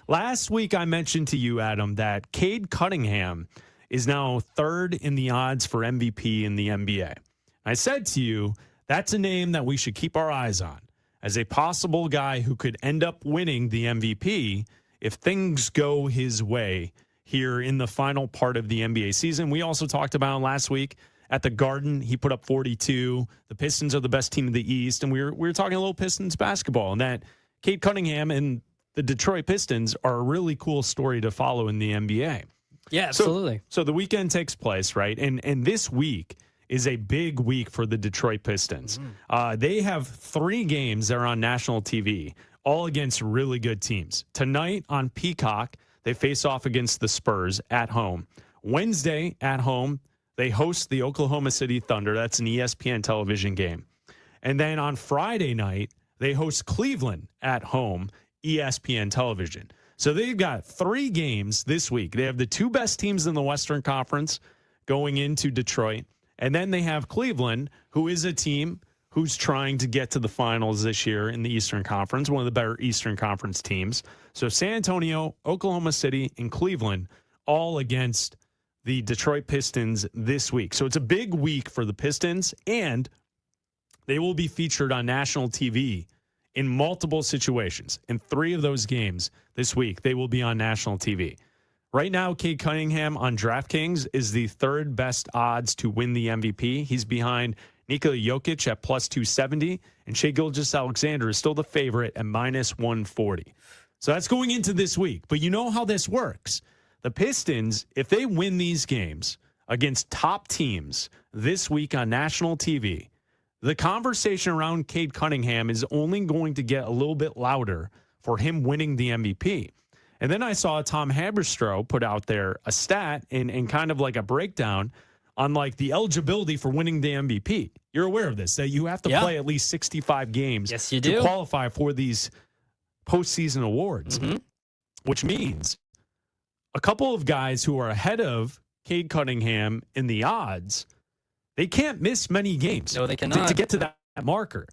Last week I mentioned to you, Adam, that Cade Cunningham is now third in the odds for MVP in the NBA. I said to you, that's a name that we should keep our eyes on as a possible guy who could end up winning the MVP if things go his way here in the final part of the NBA season. We also talked about him last week at the Garden. He put up 42. The Pistons are the best team in the East, and we were talking a little Pistons basketball, and that Cade Cunningham and the Detroit Pistons are a really cool story to follow in the NBA. Yeah, absolutely. So the weekend takes place, right? And this week is a big week for the Detroit Pistons. They have 3 games that are on national TV, all against really good teams. Tonight on Peacock, they face off against the Spurs at home. Wednesday at home, they host the Oklahoma City Thunder. That's an ESPN television game. And then on Friday night, they host Cleveland at home, ESPN television. So they've got 3 games this week. They have the 2 best teams in the Western Conference going into Detroit. And then they have Cleveland, who is a team who's trying to get to the finals this year in the Eastern Conference, one of the better Eastern Conference teams. So San Antonio, Oklahoma City, and Cleveland all against the Detroit Pistons this week. So it's a big week for the Pistons, and they will be featured on national TV in multiple situations. In 3 of those games this week, they will be on national TV. Right now, Cade Cunningham on DraftKings is the 3rd best odds to win the MVP. He's behind Nikola Jokic at plus 270, and Shai Gilgeous-Alexander is still the favorite at minus 140. So that's going into this week. But you know how this works. The Pistons, if they win these games against top teams this week on national TV, the conversation around Cade Cunningham is only going to get a little bit louder for him winning the MVP. And then I saw Tom Haberstroh put out there a stat and kind of like a breakdown on like the eligibility for winning the MVP. You're aware of this, that you have to play at least 65 games to qualify for these postseason awards, which means a couple of guys who are ahead of Cade Cunningham in the odds, they can't miss many games. No, they cannot. To get to that marker.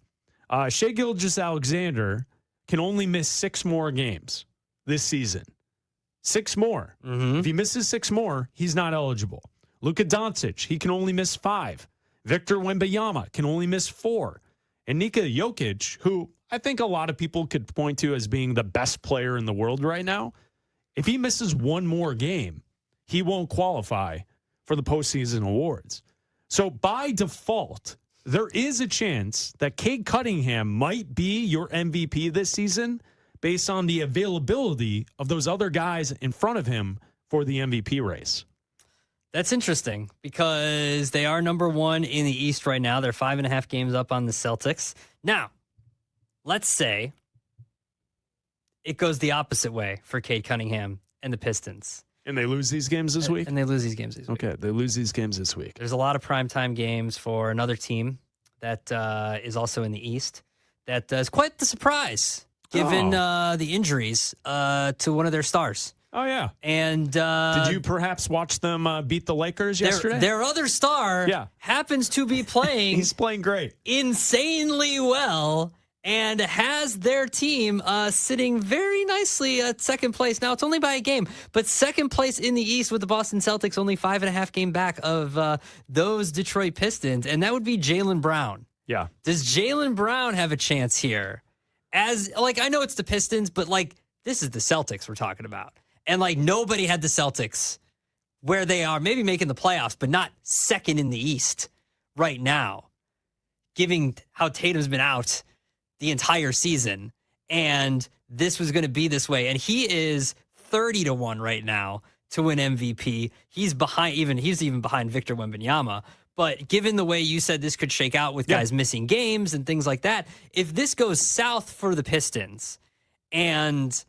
Shai Gilgeous-Alexander can only miss 6 more games this season. 6 more. If he misses 6 more, he's not eligible. Luka Doncic, he can only miss 5. Victor Wembanyama can only miss 4. And Nikola Jokic, who I think a lot of people could point to as being the best player in the world right now, if he misses 1 more game, he won't qualify for the postseason awards. So by default, there is a chance that Cade Cunningham might be your MVP this season based on the availability of those other guys in front of him for the MVP race. That's interesting because they are number 1 in the East right now. They're 5.5 games up on the Celtics. Now, let's say it goes the opposite way for Cade Cunningham and the Pistons. And they lose these games this week? And they lose these games this week. Okay, they lose these games this week. There's a lot of primetime games for another team that is also in the East that is quite the surprise, given the injuries to one of their stars. Oh, yeah. And did you perhaps watch them beat the Lakers yesterday? Their other star happens to be playing. He's playing great. Insanely well and has their team sitting very nicely at second place. Now, it's only by a game, but second place in the East with the Boston Celtics only 5.5 game back of those Detroit Pistons, and that would be Jaylen Brown. Yeah. Does Jaylen Brown have a chance here? I know it's the Pistons, but, this is the Celtics we're talking about. And, nobody had the Celtics where they are, maybe making the playoffs, but not second in the East right now, given how Tatum's been out the entire season. And this was going to be this way. And he is 30-1 right now to win MVP. He's even behind Victor Wembanyama. But given the way you said this could shake out with guys missing games and things like that, if this goes south for the Pistons and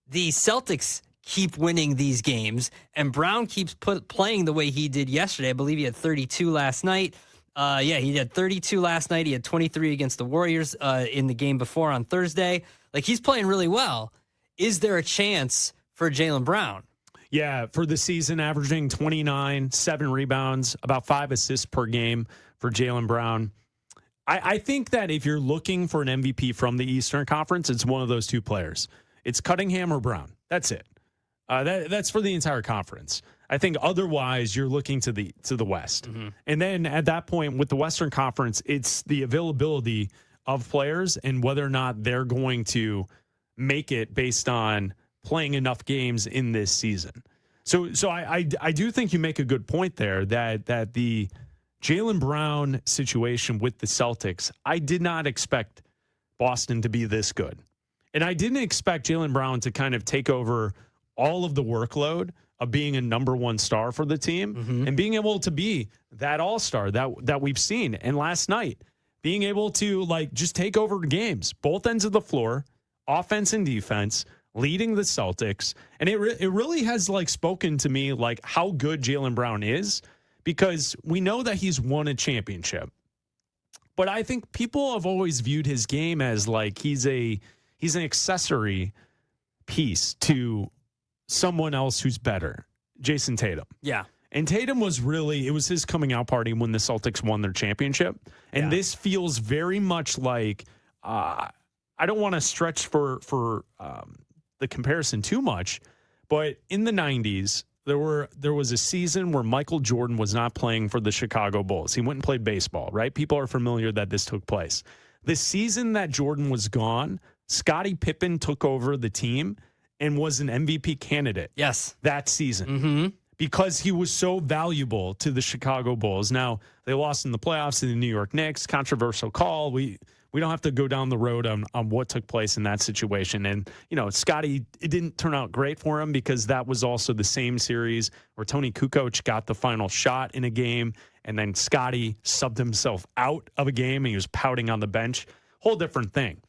the Celtics keep winning these games and Brown keeps playing the way he did yesterday, I believe he had 32 last night. He had 32 last night. He had 23 against the Warriors in the game before on Thursday. He's playing really well. Is there a chance for Jaylen Brown? Yeah, for the season, averaging 29, 7 rebounds, about 5 assists per game for Jaylen Brown. I think that if you're looking for an MVP from the Eastern Conference, it's one of those 2 players. It's Cunningham or Brown. That's it. That's for the entire conference. I think otherwise you're looking to the West. Mm-hmm. And then at that point with the Western Conference, it's the availability of players and whether or not they're going to make it based on playing enough games in this season. So I do think you make a good point there that the Jaylen Brown situation with the Celtics, I did not expect Boston to be this good. And I didn't expect Jaylen Brown to kind of take over all of the workload of being a number one star for the team and being able to be that all-star that we've seen. And last night, being able to like just take over games, both ends of the floor, offense and defense, leading the Celtics. And it really has like spoken to me like how good Jaylen Brown is, because we know that he's won a championship. But I think people have always viewed his game as like he's an accessory piece to someone else who's better, Jason Tatum. Yeah. And Tatum was it was his coming out party when the Celtics won their championship. And this feels very much like, I don't want to stretch for the comparison too much, but in the 90s, there was a season where Michael Jordan was not playing for the Chicago Bulls. He went and played baseball, right? People are familiar that this took place. The season that Jordan was gone, Scottie Pippen took over the team and was an MVP candidate. Yes. That season. Because he was so valuable to the Chicago Bulls. Now, they lost in the playoffs to the New York Knicks. Controversial call. We don't have to go down the road on what took place in that situation. And, Scottie, it didn't turn out great for him because that was also the same series where Tony Kukoc got the final shot in a game, and then Scottie subbed himself out of a game, and he was pouting on the bench. Whole different thing.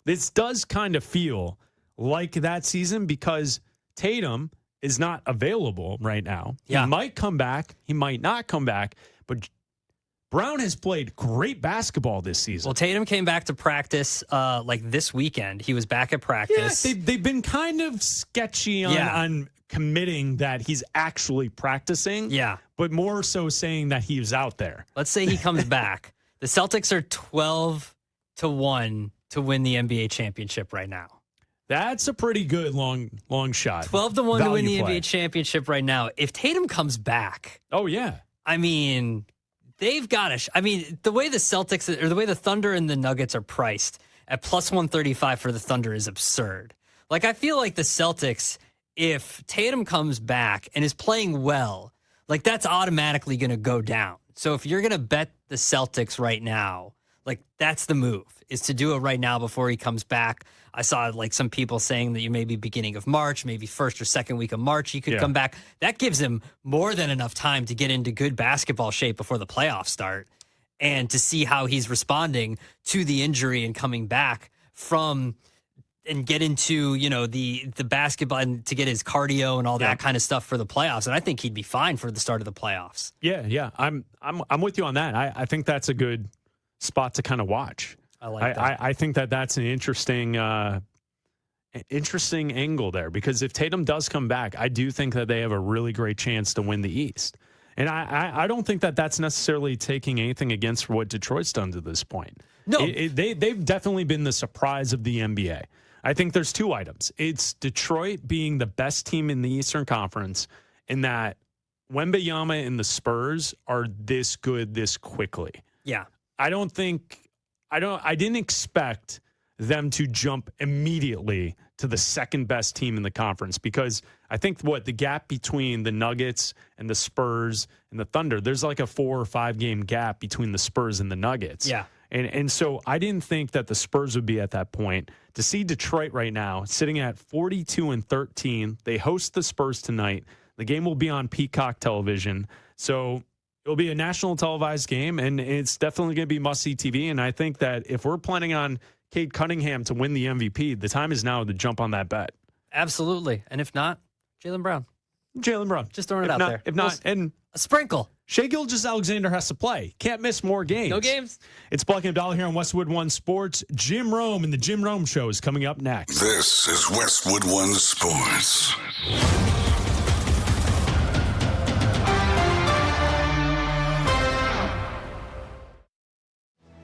This does kind of feel like that season because Tatum is not available right now. Yeah. He might come back. He might not come back. But Brown has played great basketball this season. Well, Tatum came back to practice like this weekend. He was back at practice. Yeah, they've been kind of sketchy on committing that he's actually practicing. Yeah. But more so saying that he was out there. Let's say he comes back. The Celtics are 12-1 to win the NBA championship right now. That's a pretty good long shot. 12-1 to win the NBA championship right now. If Tatum comes back, oh yeah, I mean, they've got to. The way the Celtics or the way the Thunder and the Nuggets are priced at plus 135 for the Thunder is absurd. Like I feel like the Celtics, if Tatum comes back and is playing well, like that's automatically going to go down. So if you're going to bet the Celtics right now, like that's the move, is to do it right now before he comes back. I saw like some people saying that you maybe beginning of March, maybe first or second week of March, he could come back. That gives him more than enough time to get into good basketball shape before the playoffs start and to see how he's responding to the injury and coming back from and get into, the basketball and to get his cardio and all that kind of stuff for the playoffs. And I think he'd be fine for the start of the playoffs. Yeah. I'm with you on that. I think that's a good spot to kind of watch. I like that. I think that's an interesting angle there, because if Tatum does come back, I do think that they have a really great chance to win the East. And I don't think that that's necessarily taking anything against what Detroit's done to this point. No. They've definitely been the surprise of the NBA. I think there's two items. It's Detroit being the best team in the Eastern Conference, in that Wembanyama and the Spurs are this good this quickly. Yeah. I didn't expect them to jump immediately to the second best team in the conference, because I think the gap between the Nuggets and the Spurs and the Thunder, there's like a 4 or 5 game gap between the Spurs and the Nuggets. Yeah. And so I didn't think that the Spurs would be at that point. To see Detroit right now sitting at 42-13, they host the Spurs tonight. The game will be on Peacock television. So it'll be a national televised game, and it's definitely going to be must-see TV. And I think that if we're planning on Cade Cunningham to win the MVP, the time is now to jump on that bet. Absolutely. And if not, Jaylen Brown. Just throwing it out there. If not, and a sprinkle. Shai Gilgeous-Alexander has to play. Can't miss more games. No games. It's Bleck Abdalla here on Westwood One Sports. Jim Rome and the Jim Rome Show is coming up next. This is Westwood One Sports.